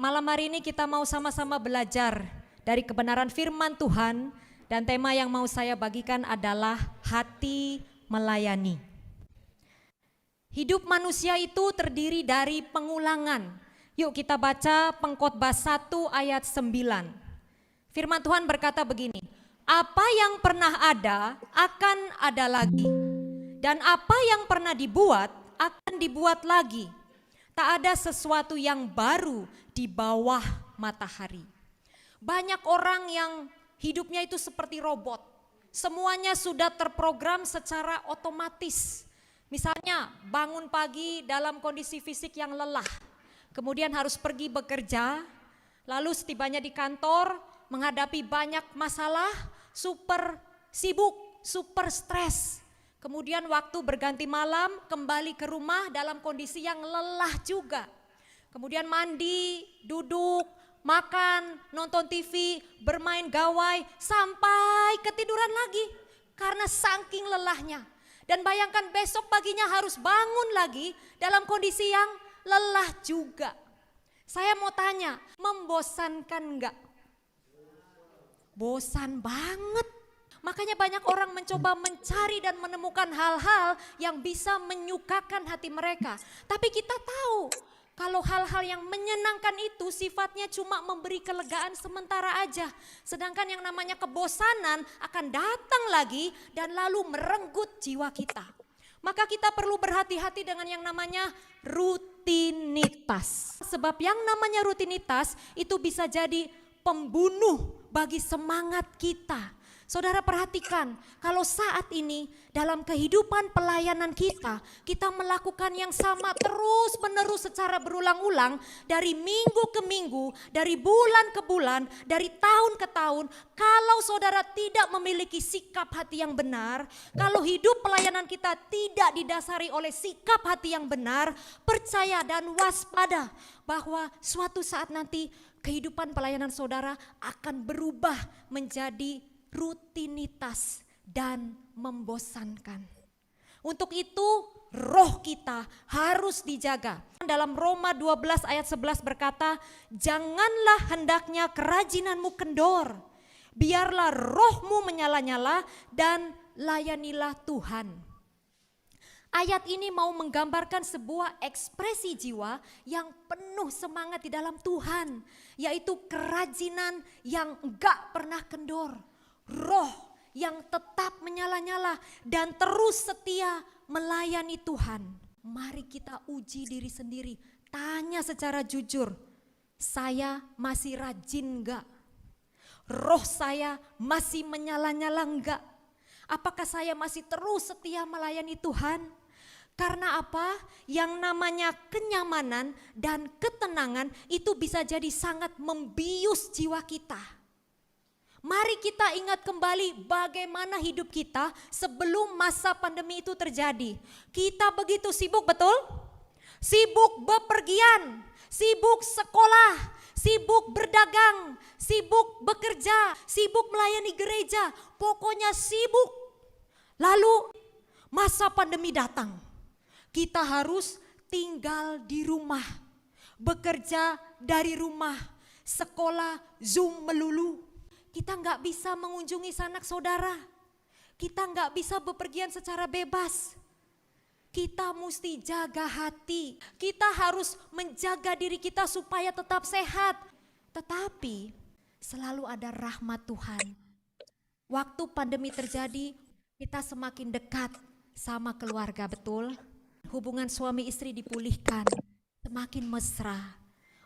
malam hari ini kita mau sama-sama belajar dari kebenaran firman Tuhan, dan tema yang mau saya bagikan adalah hati melayani. Hidup manusia itu terdiri dari pengulangan. Yuk kita baca Pengkhotbah 1 ayat 9. Firman Tuhan berkata begini, apa yang pernah ada akan ada lagi, dan apa yang pernah dibuat akan dibuat lagi. Tak ada sesuatu yang baru di bawah matahari. Banyak orang yang hidupnya itu seperti robot. Semuanya sudah terprogram secara otomatis. Misalnya bangun pagi dalam kondisi fisik yang lelah. Kemudian harus pergi bekerja. Lalu setibanya di kantor menghadapi banyak masalah, super sibuk, super stres. Kemudian waktu berganti malam kembali ke rumah dalam kondisi yang lelah juga. Kemudian mandi, duduk, makan, nonton TV, bermain gawai, sampai ketiduran lagi karena saking lelahnya. Dan bayangkan besok paginya harus bangun lagi dalam kondisi yang lelah juga. Saya mau tanya, membosankan enggak? Bosan banget. Makanya banyak orang mencoba mencari dan menemukan hal-hal yang bisa menyukakan hati mereka. Tapi kita tahu kalau hal-hal yang menyenangkan itu sifatnya cuma memberi kelegaan sementara aja. Sedangkan yang namanya kebosanan akan datang lagi dan lalu merenggut jiwa kita. Maka kita perlu berhati-hati dengan yang namanya rutinitas. Sebab yang namanya rutinitas itu bisa jadi pembunuh bagi semangat kita. Saudara perhatikan, kalau saat ini dalam kehidupan pelayanan kita melakukan yang sama terus menerus secara berulang-ulang dari minggu ke minggu, dari bulan ke bulan, dari tahun ke tahun. Kalau saudara tidak memiliki sikap hati yang benar, kalau hidup pelayanan kita tidak didasari oleh sikap hati yang benar, percaya dan waspada bahwa suatu saat nanti kehidupan pelayanan saudara akan berubah menjadi rutinitas dan membosankan. Untuk itu roh kita harus dijaga. Dalam Roma 12 ayat 11 berkata, janganlah hendaknya kerajinanmu kendor, biarlah rohmu menyala-nyala dan layanilah Tuhan. Ayat ini mau menggambarkan sebuah ekspresi jiwa yang penuh semangat di dalam Tuhan, yaitu kerajinan yang enggak pernah kendor. Roh yang tetap menyala-nyala dan terus setia melayani Tuhan. Mari kita uji diri sendiri, tanya secara jujur, saya masih rajin enggak? Roh saya masih menyala-nyala enggak? Apakah saya masih terus setia melayani Tuhan? Karena apa? Yang namanya kenyamanan dan ketenangan itu bisa jadi sangat membius jiwa kita. Mari kita ingat kembali bagaimana hidup kita sebelum masa pandemi itu terjadi. Kita begitu sibuk, betul? Sibuk bepergian, sibuk sekolah, sibuk berdagang, sibuk bekerja, sibuk melayani gereja, pokoknya sibuk. Lalu masa pandemi datang, kita harus tinggal di rumah, bekerja dari rumah, sekolah Zoom melulu. Kita nggak bisa mengunjungi sanak saudara, kita nggak bisa bepergian secara bebas. Kita mesti jaga hati, kita harus menjaga diri kita supaya tetap sehat. Tetapi selalu ada rahmat Tuhan. Waktu pandemi terjadi, kita semakin dekat sama keluarga, betul? Hubungan suami istri dipulihkan, semakin mesra.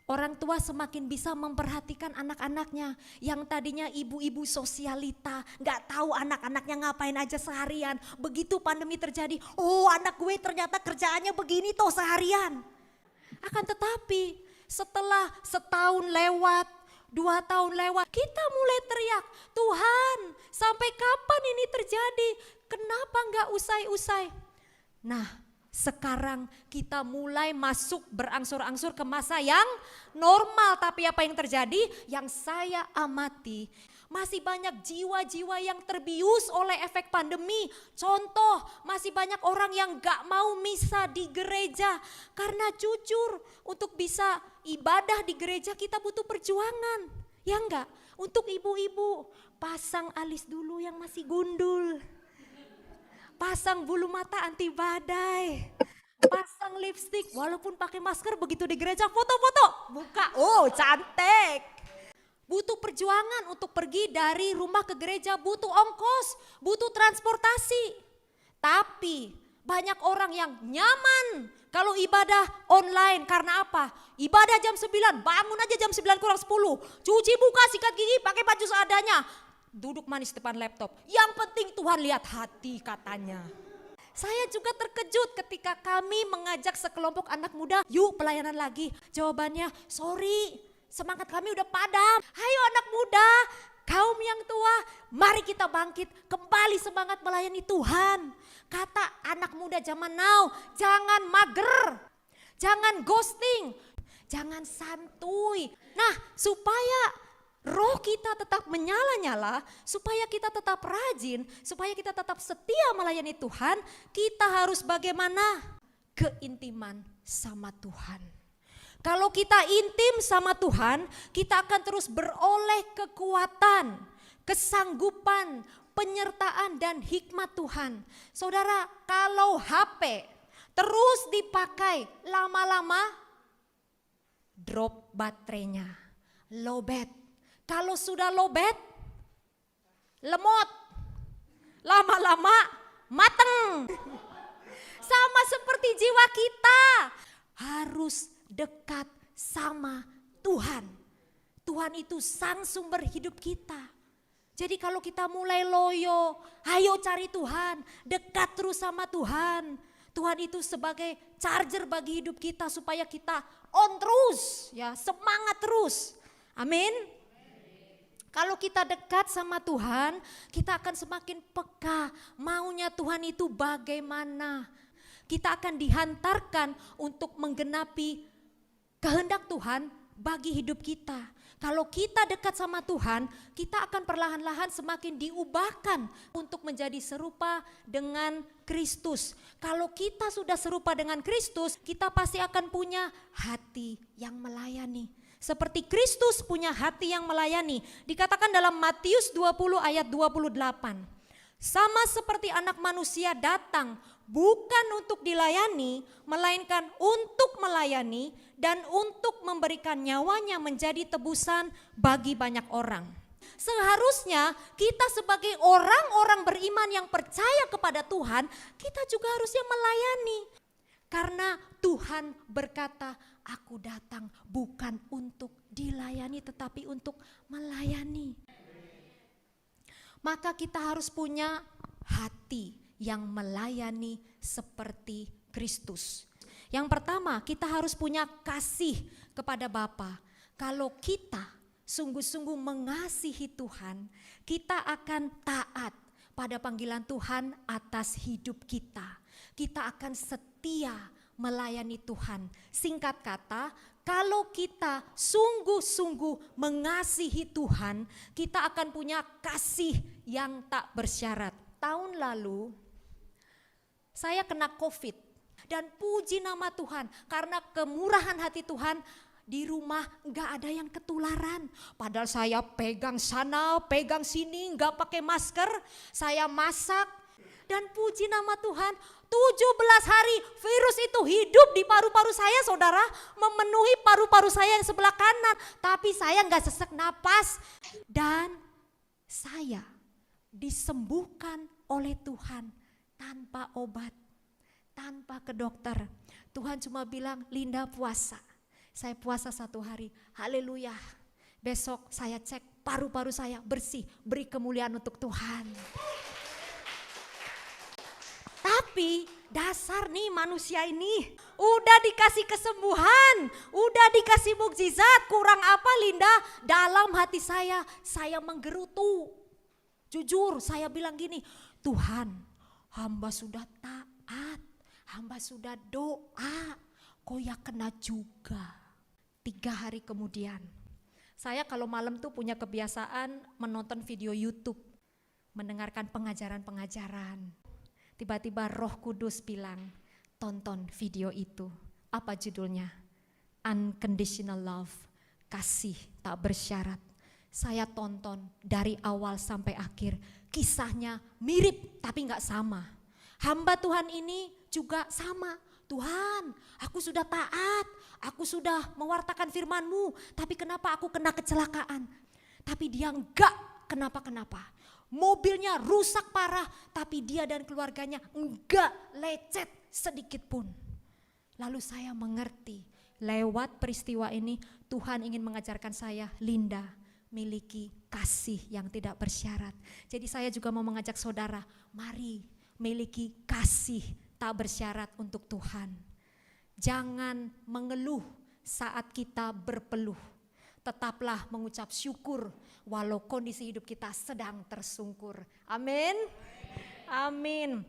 Orang tua semakin bisa memperhatikan anak-anaknya yang tadinya ibu-ibu sosialita, gak tahu anak-anaknya ngapain aja seharian. Begitu pandemi terjadi, oh anak gue ternyata kerjaannya begini toh seharian. Akan tetapi setelah setahun lewat, 2 tahun lewat, kita mulai teriak, Tuhan sampai kapan ini terjadi? Kenapa gak usai-usai? Nah, sekarang kita mulai masuk berangsur-angsur ke masa yang normal. Tapi apa yang terjadi? Yang saya amati, Masih banyak jiwa-jiwa yang terbius oleh efek pandemi. Contoh, masih banyak orang yang gak mau misa di gereja. Karena jujur, untuk bisa ibadah di gereja kita butuh perjuangan. Ya enggak? Untuk ibu-ibu, pasang alis dulu yang masih gundul. Pasang bulu mata anti badai. Pasang lipstik, walaupun pakai masker, begitu di gereja foto-foto. Buka, oh cantik. Butuh perjuangan untuk pergi dari rumah ke gereja, butuh ongkos, butuh transportasi. Tapi banyak orang yang nyaman kalau ibadah online. Karena apa? Ibadah jam 9, bangun aja jam 9 kurang 10. Cuci muka, sikat gigi, pakai baju seadanya. Duduk manis depan laptop. Yang penting Tuhan lihat hati katanya. Saya juga terkejut ketika kami mengajak sekelompok anak muda, yuk pelayanan lagi. Jawabannya, sorry, semangat kami udah padam. Hayo anak muda, kaum yang tua, mari kita bangkit, kembali semangat melayani Tuhan. Kata anak muda zaman now, jangan mager, jangan ghosting, jangan santuy. Nah, supaya roh kita tetap menyala-nyala, supaya kita tetap rajin, supaya kita tetap setia melayani Tuhan, kita harus bagaimana? Keintiman sama Tuhan. Kalau kita intim sama Tuhan, kita akan terus beroleh kekuatan, kesanggupan, penyertaan dan hikmat Tuhan. Saudara, kalau HP terus dipakai lama-lama, drop baterainya, lowbat. Kalau sudah lowbat, lemot, lama-lama mateng. Sama seperti jiwa kita, harus dekat sama Tuhan. Tuhan itu sang sumber hidup kita. Jadi kalau kita mulai loyo, ayo cari Tuhan, dekat terus sama Tuhan. Tuhan itu sebagai charger bagi hidup kita supaya kita on terus, ya, semangat terus. Amin. Kalau kita dekat sama Tuhan, kita akan semakin peka maunya Tuhan itu bagaimana. Kita akan dihantarkan untuk menggenapi kehendak Tuhan bagi hidup kita. Kalau kita dekat sama Tuhan, kita akan perlahan-lahan semakin diubahkan untuk menjadi serupa dengan Kristus. Kalau kita sudah serupa dengan Kristus, kita pasti akan punya hati yang melayani. Seperti Kristus punya hati yang melayani. Dikatakan dalam Matius 20 ayat 28. Sama seperti anak manusia datang bukan untuk dilayani, melainkan untuk melayani dan untuk memberikan nyawanya menjadi tebusan bagi banyak orang. Seharusnya kita sebagai orang-orang beriman yang percaya kepada Tuhan, kita juga harusnya melayani. Karena Tuhan berkata, aku datang bukan untuk dilayani tetapi untuk melayani. Maka kita harus punya hati yang melayani seperti Kristus. Yang pertama, kita harus punya kasih kepada Bapa. Kalau kita sungguh-sungguh mengasihi Tuhan, kita akan taat pada panggilan Tuhan atas hidup kita. Kita akan setia melayani Tuhan. Singkat kata, kalau kita sungguh-sungguh mengasihi Tuhan, kita akan punya kasih yang tak bersyarat. Tahun lalu saya kena COVID dan puji nama Tuhan karena kemurahan hati Tuhan, di rumah gak ada yang ketularan. Padahal saya pegang sana, pegang sini, gak pakai masker, saya masak. Dan puji nama Tuhan, 17 hari virus itu hidup di paru-paru saya, saudara, memenuhi paru-paru saya yang sebelah kanan. Tapi saya gak sesak napas. Dan saya disembuhkan oleh Tuhan tanpa obat, tanpa ke dokter. Tuhan cuma bilang, Linda puasa. Saya puasa 1 hari, haleluya. Besok saya cek paru-paru saya bersih, beri kemuliaan untuk Tuhan. Tapi dasar nih manusia ini, udah dikasih kesembuhan, udah dikasih mukjizat, kurang apa Linda? Dalam hati saya menggerutu. Jujur saya bilang gini, Tuhan, hamba sudah taat, hamba sudah doa, kok ya kena juga. 3 hari kemudian Saya kalau malam tuh punya kebiasaan menonton video YouTube, mendengarkan pengajaran-pengajaran. Tiba-tiba Roh Kudus bilang, tonton video itu. Apa judulnya? Unconditional Love, kasih tak bersyarat. Saya tonton dari awal sampai akhir, kisahnya mirip tapi gak sama. Hamba Tuhan ini juga sama. Tuhan, aku sudah taat, aku sudah mewartakan firman-Mu, tapi kenapa aku kena kecelakaan? Tapi dia enggak kenapa-kenapa. Mobilnya rusak parah, tapi dia dan keluarganya enggak lecet sedikit pun. Lalu saya mengerti, lewat peristiwa ini Tuhan ingin mengajarkan saya, Linda, miliki kasih yang tidak bersyarat. Jadi saya juga mau mengajak saudara, mari miliki kasih tak bersyarat untuk Tuhan. Jangan mengeluh saat kita berpeluh. Tetaplah mengucap syukur walau kondisi hidup kita sedang tersungkur. Amin. Amin.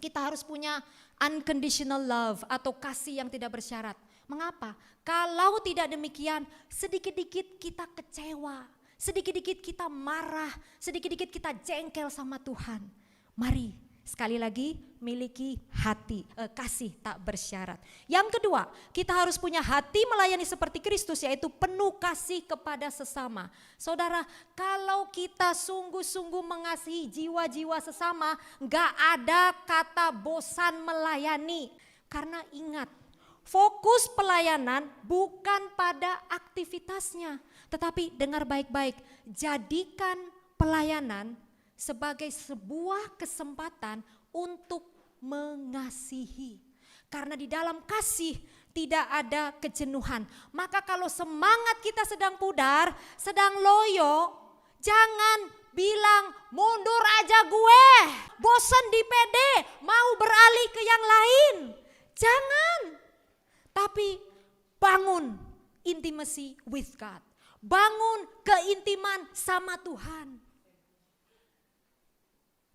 Kita harus punya unconditional love atau kasih yang tidak bersyarat. Mengapa? Kalau tidak demikian, sedikit-dikit kita kecewa, sedikit-dikit kita marah, sedikit-dikit kita jengkel sama Tuhan. Mari sekali lagi miliki hati, kasih tak bersyarat. Yang kedua, kita harus punya hati melayani seperti Kristus, yaitu penuh kasih kepada sesama. Saudara, kalau kita sungguh-sungguh mengasihi jiwa-jiwa sesama, gak ada kata bosan melayani. Karena ingat, fokus pelayanan bukan pada aktivitasnya, tetapi dengar baik-baik, jadikan pelayanan sebagai sebuah kesempatan untuk mengasihi. Karena di dalam kasih tidak ada kejenuhan. Maka kalau semangat kita sedang pudar, sedang loyo, jangan bilang mundur aja gue, bosan di PD, mau beralih ke yang lain. Jangan. Tapi bangun intimacy with God. Bangun keintiman sama Tuhan.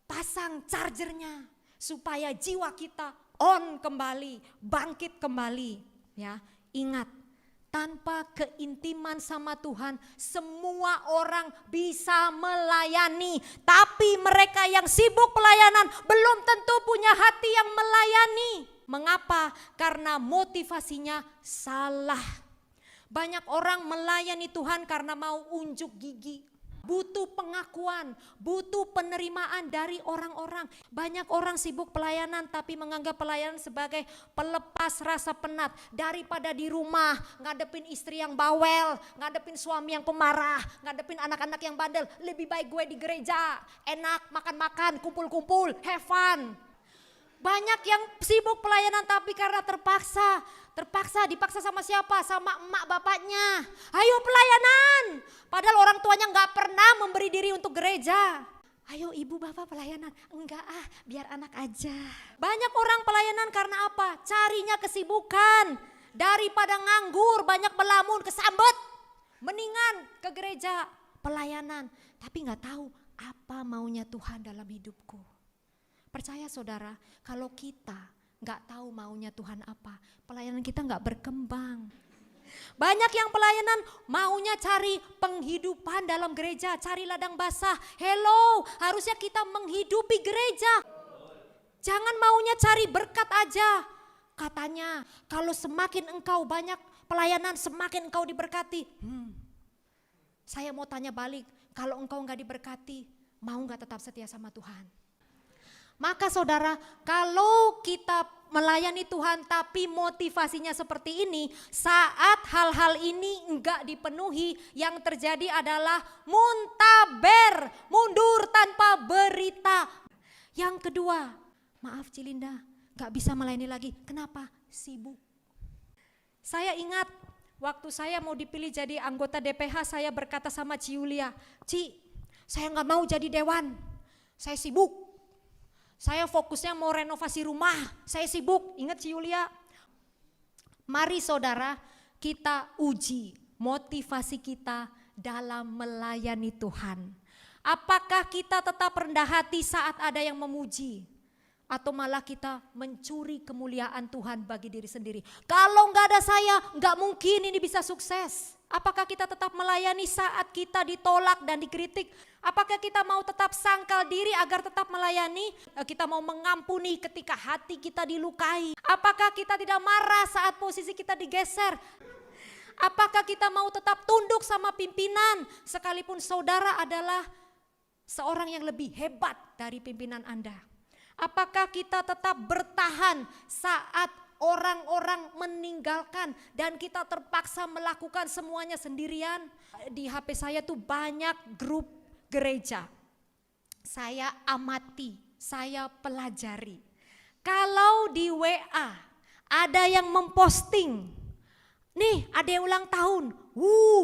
Pasang chargernya supaya jiwa kita on kembali, bangkit kembali. Ya, ingat, tanpa keintiman sama Tuhan, semua orang bisa melayani. Tapi mereka yang sibuk pelayanan belum tentu punya hati yang melayani. Mengapa? Karena motivasinya salah. Banyak orang melayani Tuhan karena mau unjuk gigi. Butuh pengakuan, butuh penerimaan dari orang-orang. Banyak orang sibuk pelayanan tapi menganggap pelayanan sebagai pelepas rasa penat. Daripada di rumah ngadepin istri yang bawel, ngadepin suami yang pemarah, ngadepin anak-anak yang bandel. Lebih baik gue di gereja, enak makan-makan, kumpul-kumpul, have fun. Banyak yang sibuk pelayanan tapi karena terpaksa dipaksa sama siapa? Sama emak bapaknya. Ayo pelayanan. Padahal orang tuanya gak pernah memberi diri untuk gereja. Ayo ibu bapak pelayanan. Enggak biar anak aja. Banyak orang pelayanan karena apa? Carinya kesibukan. Daripada nganggur banyak melamun kesambet. Mendingan ke gereja pelayanan. Tapi gak tahu apa maunya Tuhan dalam hidupku. Percaya saudara, kalau kita gak tahu maunya Tuhan apa, pelayanan kita gak berkembang. Banyak yang pelayanan maunya cari penghidupan dalam gereja, cari ladang basah. Hello, harusnya kita menghidupi gereja. Jangan maunya cari berkat aja. Katanya kalau semakin engkau banyak pelayanan, semakin engkau diberkati. Saya mau tanya balik, kalau engkau gak diberkati, mau gak tetap setia sama Tuhan? Maka saudara, kalau kita melayani Tuhan tapi motivasinya seperti ini, saat hal-hal ini enggak dipenuhi, yang terjadi adalah muntaber, mundur tanpa berita. Yang kedua, maaf Cilinda, enggak bisa melayani lagi. Kenapa? Sibuk. Saya ingat waktu saya mau dipilih jadi anggota DPH, saya berkata sama Ci Yulia, Ci, saya enggak mau jadi dewan, saya sibuk. Saya fokusnya mau renovasi rumah, saya sibuk. Ingat Ci Yulia? Mari saudara, kita uji motivasi kita dalam melayani Tuhan. Apakah kita tetap rendah hati saat ada yang memuji? atau malah kita mencuri kemuliaan Tuhan bagi diri sendiri. Kalau nggak ada saya, nggak mungkin ini bisa sukses. Apakah kita tetap melayani saat kita ditolak dan dikritik? Apakah kita mau tetap sangkal diri agar tetap melayani? Kita mau mengampuni ketika hati kita dilukai? Apakah kita tidak marah saat posisi kita digeser? Apakah kita mau tetap tunduk sama pimpinan sekalipun saudara adalah seorang yang lebih hebat dari pimpinan Anda? Apakah kita tetap bertahan saat orang-orang meninggalkan dan kita terpaksa melakukan semuanya sendirian? Di HP saya tuh banyak grup gereja. Saya amati, saya pelajari. Kalau di WA ada yang memposting, nih ada yang ulang tahun,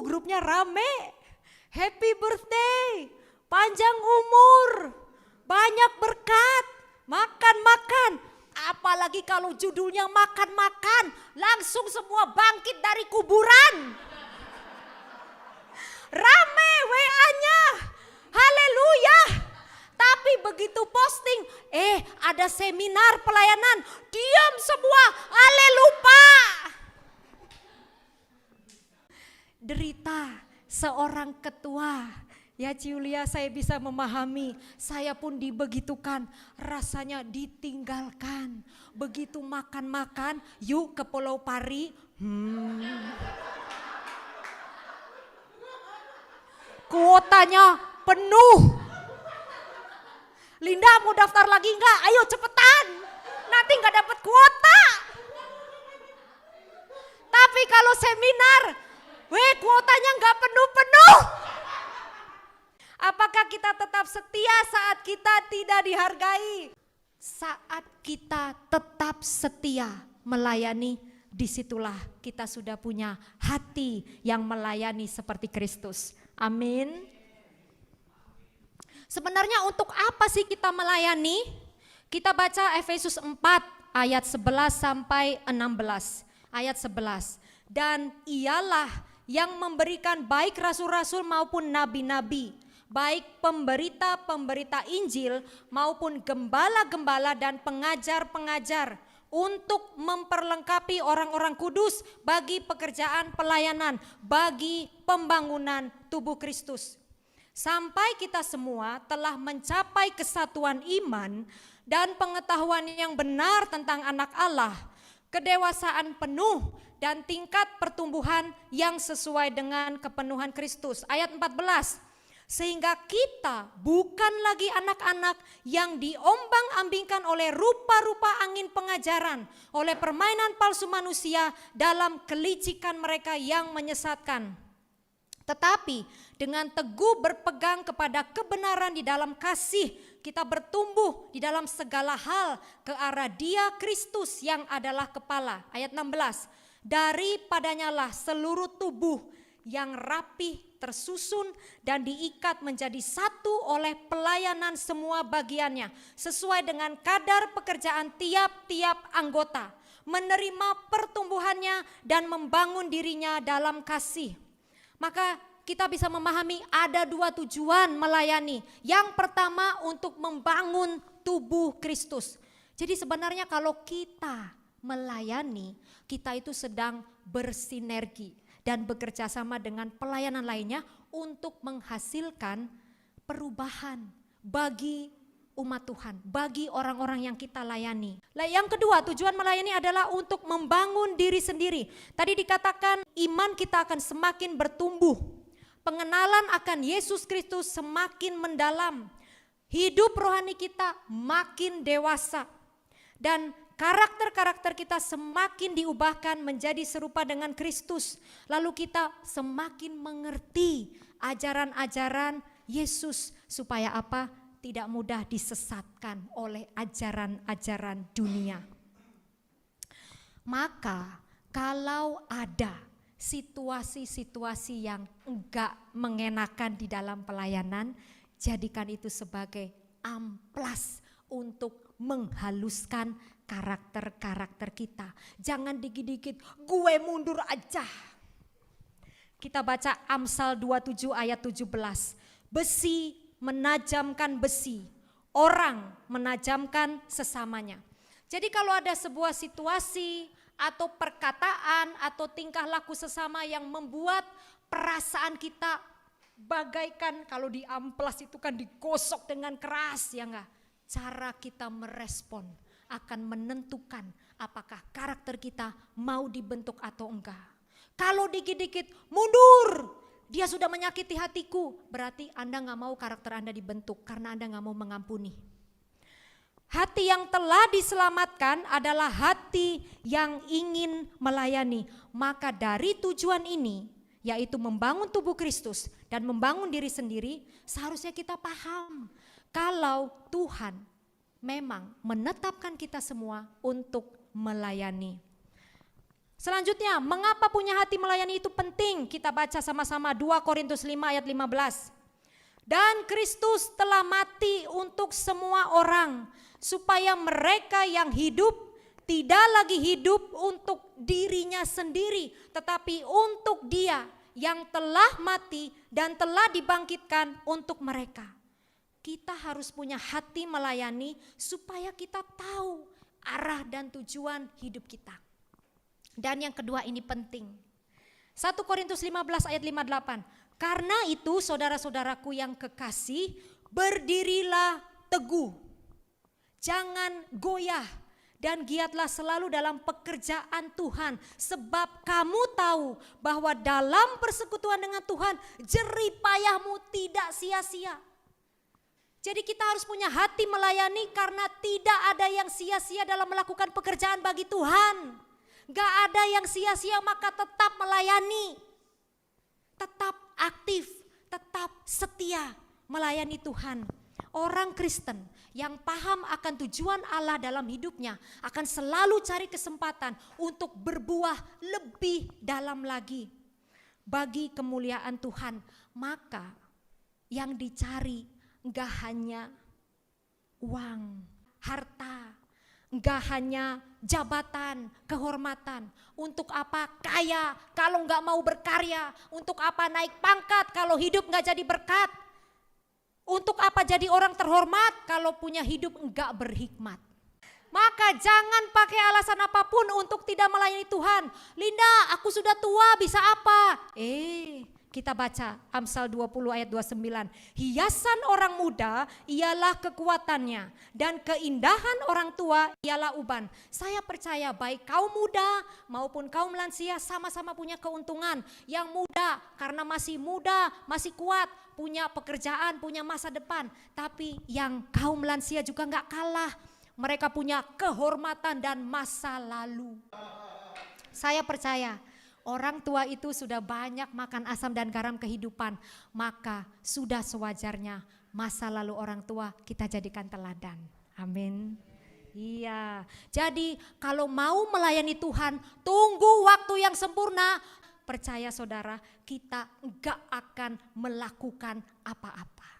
grupnya rame, happy birthday, panjang umur, banyak berkat, makan-makan. Apalagi kalau judulnya makan-makan, langsung semua bangkit dari kuburan. Rame WA-nya, haleluya. Tapi begitu posting, ada seminar pelayanan, diam semua, haleluya. Derita seorang ketua. Ya Julia, saya bisa memahami, saya pun dibegitukan, rasanya ditinggalkan. Begitu makan-makan, yuk ke Pulau Pari. Kuotanya penuh. Linda mau daftar lagi enggak? Ayo cepetan, nanti enggak dapat kuota. Tapi kalau seminar, kuotanya enggak penuh-penuh. Apakah kita tetap setia saat kita tidak dihargai? Saat kita tetap setia melayani, disitulah kita sudah punya hati yang melayani seperti Kristus. Amin. Sebenarnya untuk apa sih kita melayani? Kita baca Efesus 4 ayat 11 sampai 16. Ayat 11. Dan ialah yang memberikan baik rasul-rasul maupun nabi-nabi, baik pemberita-pemberita Injil maupun gembala-gembala dan pengajar-pengajar untuk memperlengkapi orang-orang kudus bagi pekerjaan pelayanan, bagi pembangunan tubuh Kristus. Sampai kita semua telah mencapai kesatuan iman dan pengetahuan yang benar tentang anak Allah, kedewasaan penuh dan tingkat pertumbuhan yang sesuai dengan kepenuhan Kristus. Ayat 14. Sehingga kita bukan lagi anak-anak yang diombang-ambingkan oleh rupa-rupa angin pengajaran, oleh permainan palsu manusia dalam kelicikan mereka yang menyesatkan. Tetapi dengan teguh berpegang kepada kebenaran di dalam kasih, kita bertumbuh di dalam segala hal ke arah Dia Kristus yang adalah kepala. Ayat 16. Daripadanya lah seluruh tubuh yang rapih, tersusun dan diikat menjadi satu oleh pelayanan semua bagiannya sesuai dengan kadar pekerjaan tiap-tiap anggota, menerima pertumbuhannya dan membangun dirinya dalam kasih. Maka kita bisa memahami ada dua tujuan melayani. Yang pertama untuk membangun tubuh Kristus. Jadi sebenarnya kalau kita melayani, kita itu sedang bersinergi dan bekerja sama dengan pelayanan lainnya untuk menghasilkan perubahan bagi umat Tuhan, bagi orang-orang yang kita layani. Yang kedua, tujuan melayani adalah untuk membangun diri sendiri. Tadi dikatakan iman kita akan semakin bertumbuh, pengenalan akan Yesus Kristus semakin mendalam, hidup rohani kita makin dewasa, dan karakter-karakter kita semakin diubahkan menjadi serupa dengan Kristus. Lalu kita semakin mengerti ajaran-ajaran Yesus supaya apa? Tidak mudah disesatkan oleh ajaran-ajaran dunia. Maka kalau ada situasi-situasi yang enggak mengenakan di dalam pelayanan, jadikan itu sebagai amplas untuk menghaluskan karakter-karakter kita. Jangan dikit-dikit gue mundur aja. Kita baca Amsal 27 ayat 17. Besi menajamkan besi, orang menajamkan sesamanya. Jadi kalau ada sebuah situasi atau perkataan atau tingkah laku sesama yang membuat perasaan kita bagaikan kalau di amplas itu kan digosok dengan keras, ya enggak? Cara kita merespon akan menentukan apakah karakter kita mau dibentuk atau enggak. Kalau dikit-dikit mundur, dia sudah menyakiti hatiku, berarti Anda enggak mau karakter Anda dibentuk karena Anda enggak mau mengampuni. Hati yang telah diselamatkan adalah hati yang ingin melayani. Maka dari tujuan ini, yaitu membangun tubuh Kristus dan membangun diri sendiri, seharusnya kita paham kalau Tuhan memang menetapkan kita semua untuk melayani. Selanjutnya, mengapa punya hati melayani itu penting? Kita baca sama-sama 2 Korintus 5 ayat 15. Dan Kristus telah mati untuk semua orang, supaya mereka yang hidup tidak lagi hidup untuk dirinya sendiri, tetapi untuk Dia yang telah mati dan telah dibangkitkan untuk mereka. Kita harus punya hati melayani supaya kita tahu arah dan tujuan hidup kita. Dan yang kedua ini penting. 1 Korintus 15 ayat 58. Karena itu saudara-saudaraku yang kekasih, berdirilah teguh. Jangan goyah dan giatlah selalu dalam pekerjaan Tuhan. Sebab kamu tahu bahwa dalam persekutuan dengan Tuhan jerih payahmu tidak sia-sia. Jadi kita harus punya hati melayani karena tidak ada yang sia-sia dalam melakukan pekerjaan bagi Tuhan. Gak ada yang sia-sia, maka tetap melayani. Tetap aktif, tetap setia melayani Tuhan. Orang Kristen yang paham akan tujuan Allah dalam hidupnya akan selalu cari kesempatan untuk berbuah lebih dalam lagi bagi kemuliaan Tuhan. Maka yang dicari enggak hanya uang, harta, enggak hanya jabatan, kehormatan. Untuk apa kaya kalau enggak mau berkarya? Untuk apa naik pangkat kalau hidup enggak jadi berkat? Untuk apa jadi orang terhormat kalau punya hidup enggak berhikmat? Maka jangan pakai alasan apapun untuk tidak melayani Tuhan. Linda, aku sudah tua, bisa apa? Kita baca Amsal 20 ayat 29. Hiasan orang muda ialah kekuatannya dan keindahan orang tua ialah uban. Saya percaya baik kaum muda maupun kaum lansia sama-sama punya keuntungan. Yang muda karena masih muda, masih kuat, punya pekerjaan, punya masa depan. Tapi yang kaum lansia juga gak kalah. Mereka punya kehormatan dan masa lalu. Saya percaya orang tua itu sudah banyak makan asam dan garam kehidupan, maka sudah sewajarnya masa lalu orang tua kita jadikan teladan. Amin. Iya. Jadi kalau mau melayani Tuhan, tunggu waktu yang sempurna. Percaya saudara, kita enggak akan melakukan apa-apa.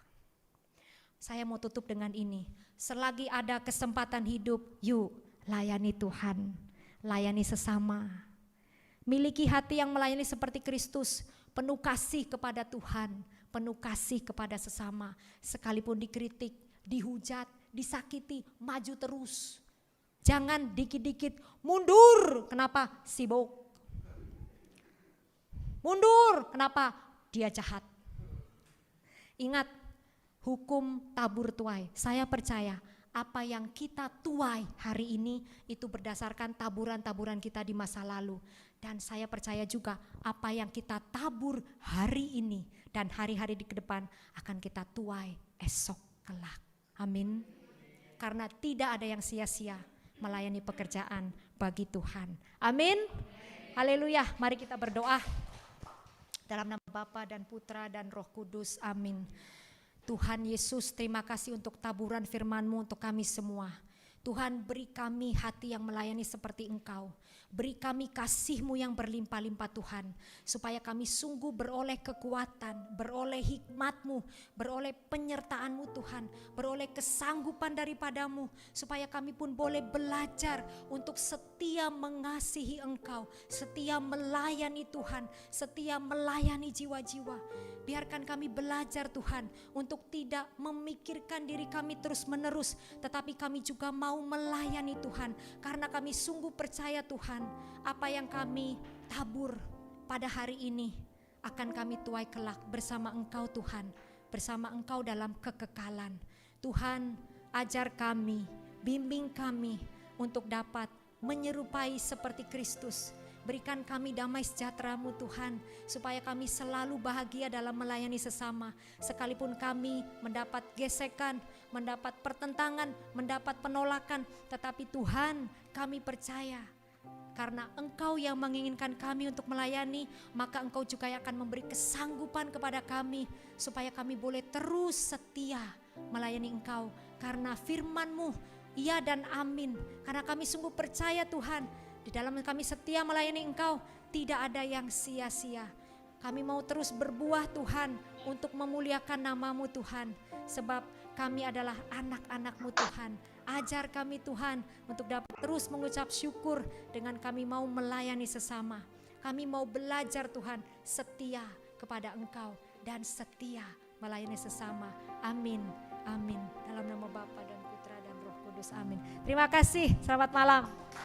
Saya mau tutup dengan ini. Selagi ada kesempatan hidup, yuk layani Tuhan, layani sesama. Miliki hati yang melayani seperti Kristus, penuh kasih kepada Tuhan, penuh kasih kepada sesama. Sekalipun dikritik, dihujat, disakiti, maju terus. Jangan dikit-dikit mundur, kenapa? Sibuk. Mundur, kenapa? Dia jahat. Ingat, hukum tabur tuai. Saya percaya apa yang kita tuai hari ini itu berdasarkan taburan-taburan kita di masa lalu. Dan saya percaya juga apa yang kita tabur hari ini dan hari-hari di depan akan kita tuai esok kelak. Amin. Karena tidak ada yang sia-sia melayani pekerjaan bagi Tuhan. Amin. Haleluya. Mari kita berdoa. Dalam nama Bapa dan Putra dan Roh Kudus. Amin. Tuhan Yesus, terima kasih untuk taburan firman-Mu untuk kami semua. Tuhan, beri kami hati yang melayani seperti Engkau. Beri kami kasih-Mu yang berlimpah-limpah Tuhan. Supaya kami sungguh beroleh kekuatan, beroleh hikmat-Mu, beroleh penyertaan-Mu Tuhan. Beroleh kesanggupan daripada-Mu. Supaya kami pun boleh belajar untuk setia mengasihi Engkau. Setia melayani Tuhan, setia melayani jiwa-jiwa. Biarkan kami belajar Tuhan untuk tidak memikirkan diri kami terus-menerus, tetapi kami juga mau melayani Tuhan, karena kami sungguh percaya Tuhan, apa yang kami tabur pada hari ini akan kami tuai kelak bersama Engkau Tuhan, bersama Engkau dalam kekekalan. Tuhan, ajar kami, bimbing kami untuk dapat menyerupai seperti Kristus. Berikan kami damai sejahtera-Mu Tuhan, supaya kami selalu bahagia dalam melayani sesama. Sekalipun kami mendapat gesekan, mendapat pertentangan, mendapat penolakan, tetapi Tuhan, kami percaya karena Engkau yang menginginkan kami untuk melayani, maka Engkau juga akan memberi kesanggupan kepada kami, supaya kami boleh terus setia melayani Engkau. Karena firman-Mu, iya dan amin. Karena kami sungguh percaya Tuhan, di dalam kami setia melayani Engkau, tidak ada yang sia-sia. Kami mau terus berbuah Tuhan, untuk memuliakan nama-Mu Tuhan. Sebab kami adalah anak-anak-Mu Tuhan. Ajar kami Tuhan, untuk dapat terus mengucap syukur dengan kami mau melayani sesama. Kami mau belajar Tuhan, setia kepada Engkau dan setia melayani sesama. Amin, amin. Dalam nama Bapa dan Putra dan Roh Kudus, amin. Terima kasih, selamat malam.